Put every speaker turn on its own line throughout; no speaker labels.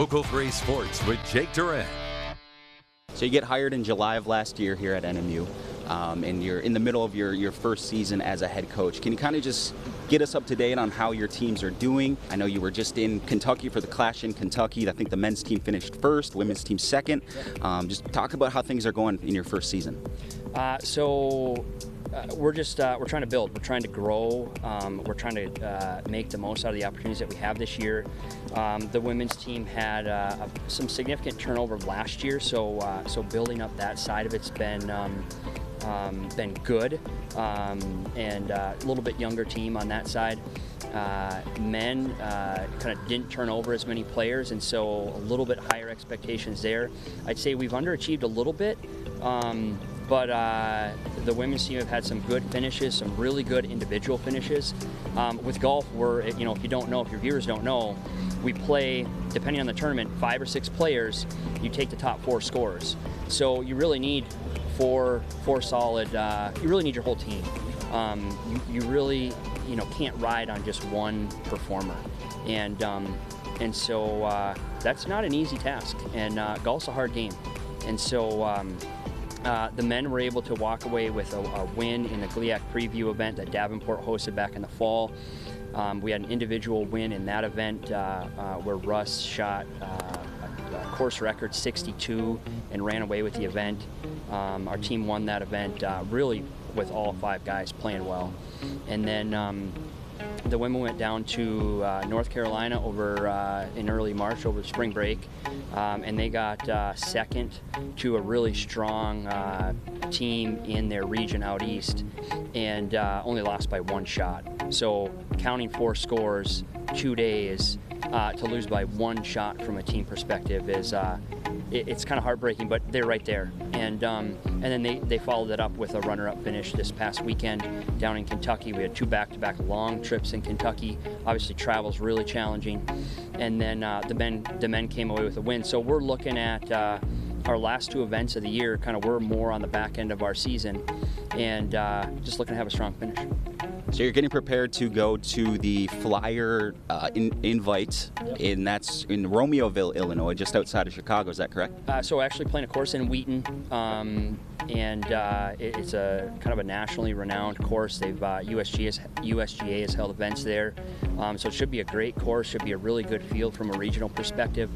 Local 3 Sports with Jake Duran.
So you get hired in July of last year here at NMU, and you're in the middle of your first season as a head coach. Can you kind of just get us up to date on how your teams are doing? I know you were just in Kentucky for the Clash in Kentucky. I think the men's team finished first, women's team second. Just talk about how things are going in your first season.
We're trying to build. We're trying to grow. We're trying to make the most out of the opportunities that we have this year. The women's team had some significant turnover last year, so building up that side of it's been good, and a little bit younger team on that side. Men kind of didn't turn over as many players, and so a little bit higher expectations there. I'd say we've underachieved a little bit. But the women's team have had some good finishes, some really good individual finishes. With golf, if you don't know, if your viewers don't know, we play, depending on the tournament, 5 or 6 players. You take the top 4 scorers. So you really need four solid. You really need your whole team. You really, can't ride on just one performer, and so that's not an easy task. And golf's a hard game, and so. The men were able to walk away with a win in the GLIAC preview event that Davenport hosted back in the fall. We had an individual win in that event where Russ shot a course record 62 and ran away with the event. Our team won that event really with all 5 guys playing well. And then the women went down to North Carolina over in early March over spring break, and they got second to a really strong team in their region out east, and only lost by 1 shot. So counting 4 scores, 2 days, to lose by 1 shot from a team perspective is it's kind of heartbreaking, but they're right there. And then they followed it up with a runner-up finish this past weekend down in Kentucky. We had 2 back-to-back long trips in Kentucky. Obviously, travel's really challenging. And then the men came away with a win. So we're looking at our last 2 events of the year. Kind of we're more on the back end of our season, and just looking to have a strong finish.
So you're getting prepared to go to the Flyer invite, and that's in Romeoville, Illinois, just outside of Chicago. Is that correct?
So actually playing a course in Wheaton, and it's a kind of a nationally renowned course. USGA has held events there, so it should be a great course. Should be a really good field from a regional perspective.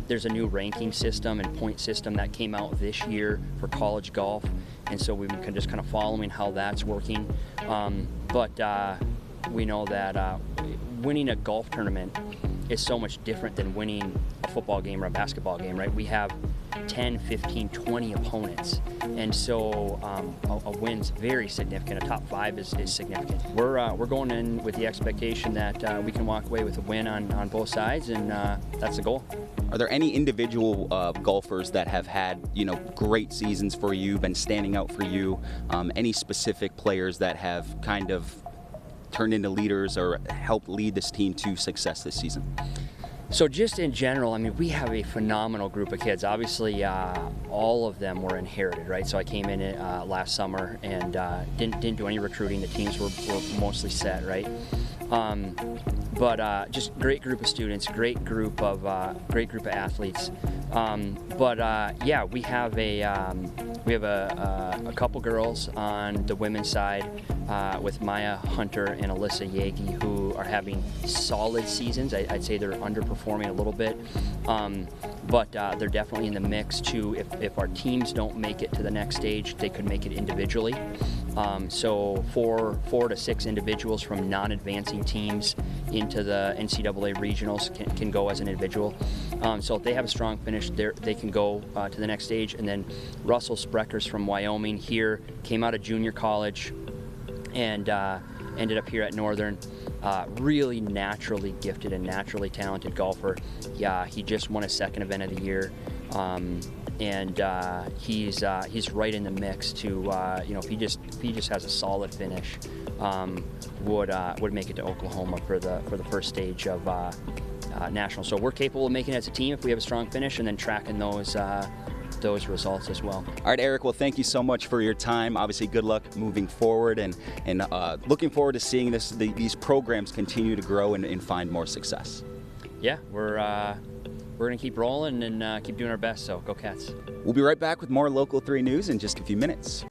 There's a new ranking system and point system that came out this year for college golf, and so we've been just kind of following how that's working. But we know that winning a golf tournament is so much different than winning a football game or a basketball game, right? We have 10, 15, 20 opponents, and so a win's very significant. A top 5 is significant. We're going in with the expectation that we can walk away with a win on both sides, and that's the goal.
Are there any individual golfers that have had great seasons for you, been standing out for you? Any specific players that have kind of turned into leaders or helped lead this team to success this season?
So just in general, I mean, we have a phenomenal group of kids. Obviously, all of them were inherited, right? So I came in last summer and didn't do any recruiting. The teams were mostly set, right? But just great group of students, great group of athletes. Yeah, we have a couple girls on the women's side with Maya Hunter and Alyssa Yagi, who are having solid seasons. I'd say they're underperforming a little bit, but they're definitely in the mix too. If our teams don't make it to the next stage, they could make it individually. So 4 to 6 individuals from non-advancing teams into the NCAA regionals can go as an individual. So if they have a strong finish, they can go to the next stage. And then Russell Spreckers from Wyoming here came out of junior college and ended up here at Northern. Really naturally gifted and naturally talented golfer. Yeah, he just won his 2nd event of the year. And he's right in the mix to if he just has a solid finish, would make it to Oklahoma for the first stage of national. So we're capable of making it as a team if we have a strong finish, and then tracking those results as well.
All right, Eric, well, thank you so much for your time. Obviously, good luck moving forward, and looking forward to seeing these programs continue to grow and find more success.
Yeah, we're we're going to keep rolling and keep doing our best. So go Cats.
We'll be right back with more Local 3 news in just a few minutes.